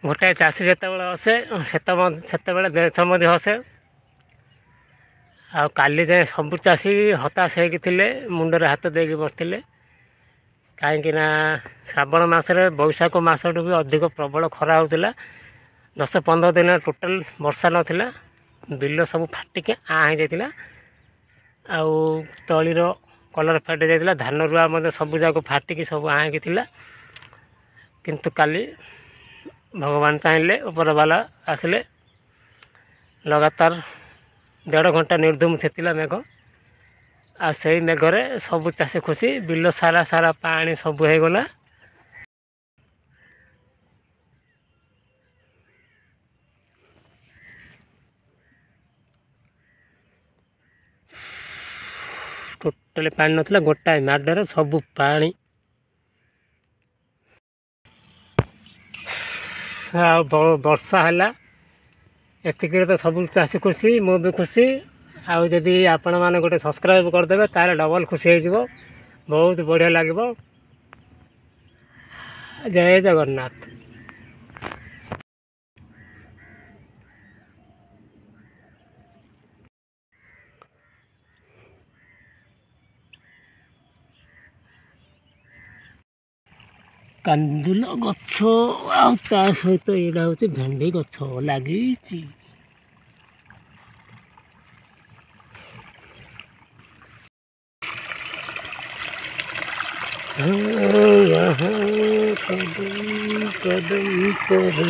गोटाए चाषी जितेबाला हसे सेतेबेले देश हसे आ काली जाए सबू चाषी हताश होते मुंडरे हाथ देके बसते कहीं श्रावण मसरे बैशाख मसटू भी अधिक प्रबल खरा होता 10-15 दिन टोटाल वर्षा नाला बिल सब फाटिक हो जाता आउ तलीर कलर फाटी जाता धान रुआ सब जाक फाटिक सब आँकी किंतु काली भगवान चाहिए ऊपर वाला आसिले लगातार 1.5 घंटा निर्धूम छेतिला मेघ आ से मेघरे सब चाषी खुशी बिल सारा सारा पानी सब हो गला। टोटाली पानी नथिला गोटाए माडरे सब पानी वर्षा है एतिक तो सब चाषी खुशी मु भी खुशी आउ जदि आपण मैंने गोटे सब्सक्राइब करदे तार डबल खुशी हो बहुत बढ़िया लगे। जय जगन्नाथ। कंदुल गछ आ सहित यहाँ हूँ भेंडी गछ लगी। कदम कदम पर